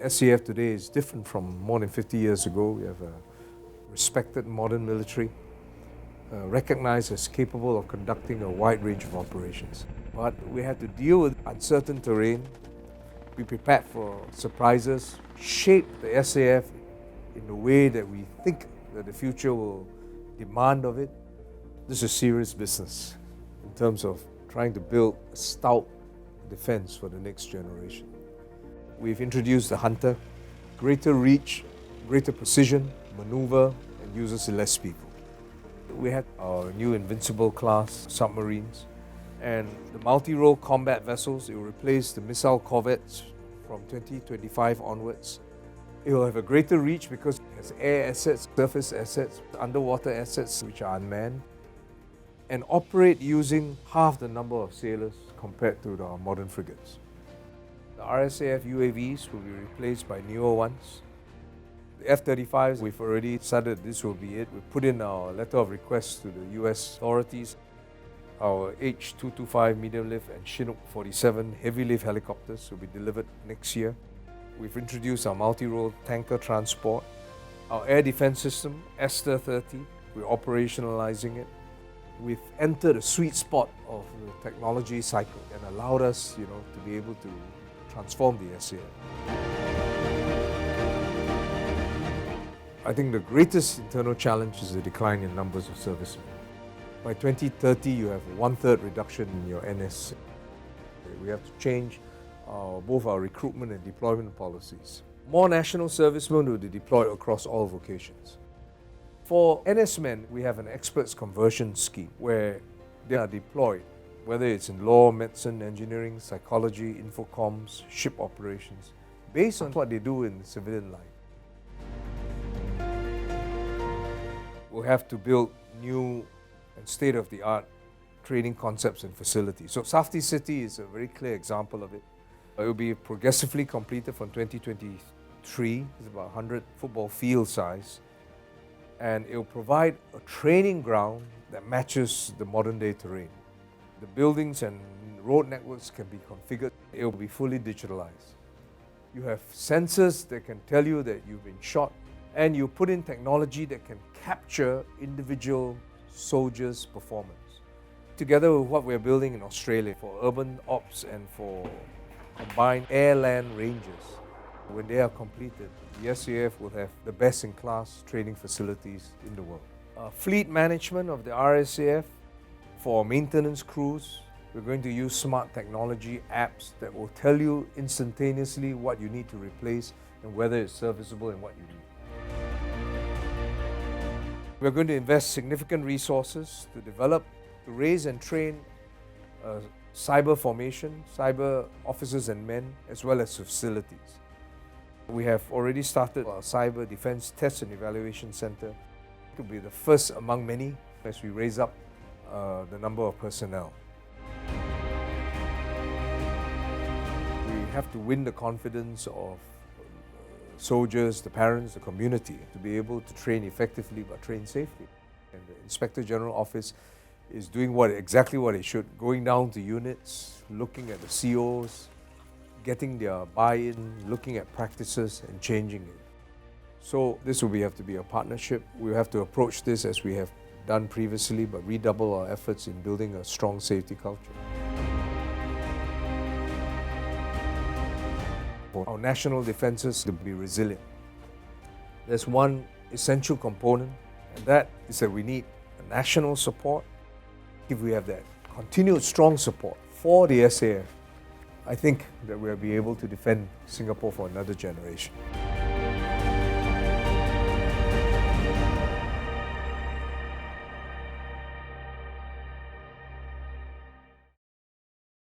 SAF today is different from more than 50 years ago. We have a respected modern military, recognized as capable of conducting a wide range of operations. But we have to deal with uncertain terrain, be prepared for surprises, shape the SAF in the way that we think that the future will demand of it. This is serious business in terms of trying to build a stout defense for the next generation. We've introduced the Hunter, greater reach, greater precision, maneuver, and uses less people. We had our new Invincible class submarines and the multi-role combat vessels. It will replace the missile corvettes from 2025 onwards. It will have a greater reach because it has air assets, surface assets, underwater assets which are unmanned, and operate using half the number of sailors compared to our modern frigates. The RSAF UAVs will be replaced by newer ones. The F-35s, we've already decided this will be it. We put in our letter of request to the US authorities. Our H-225 medium lift and Chinook 47 heavy lift helicopters will be delivered next year. We've introduced our multi-role tanker transport. Our air defense system, Ester-30, we're operationalizing it. We've entered a sweet spot of the technology cycle and allowed us, to be able to transform the SAF. I think the greatest internal challenge is the decline in numbers of servicemen. By 2030, you have a 1/3 reduction in your NS. We have to change both our recruitment and deployment policies. More national servicemen will be deployed across all vocations. For NS men, we have an experts conversion scheme where they are deployed, whether it's in law, medicine, engineering, psychology, infocomms, ship operations, based on what they do in civilian life. We'll have to build new and state-of-the-art training concepts and facilities. So Safety City is a very clear example of it. It will be progressively completed from 2023. It's about 100 football field size. And it will provide a training ground that matches the modern day terrain. The buildings and road networks can be configured. It will be fully digitalized. You have sensors that can tell you that you've been shot, and you put in technology that can capture individual soldiers' performance. Together with what we're building in Australia for urban ops and for combined air-land ranges, when they are completed, the SAF will have the best-in-class training facilities in the world. Fleet management of the RSAF for maintenance crews, we're going to use smart technology apps that will tell you instantaneously what you need to replace and whether it's serviceable and what you need. We're going to invest significant resources to develop, to raise and train cyber formation, cyber officers and men, as well as facilities. We have already started our Cyber Defense Test and Evaluation Center. It will be the first among many as we raise up the number of personnel. We have to win the confidence of soldiers, the parents, the community to be able to train effectively but train safely. And the Inspector General Office is doing exactly what it should, going down to units, looking at the COs, getting their buy-in, looking at practices and changing it. So this will have to be a partnership. We have to approach this as we have done previously, but redouble our efforts in building a strong safety culture. For our national defenses to be resilient, there's one essential component, and that is that we need a national support. If we have that continued strong support for the SAF, I think that we'll be able to defend Singapore for another generation.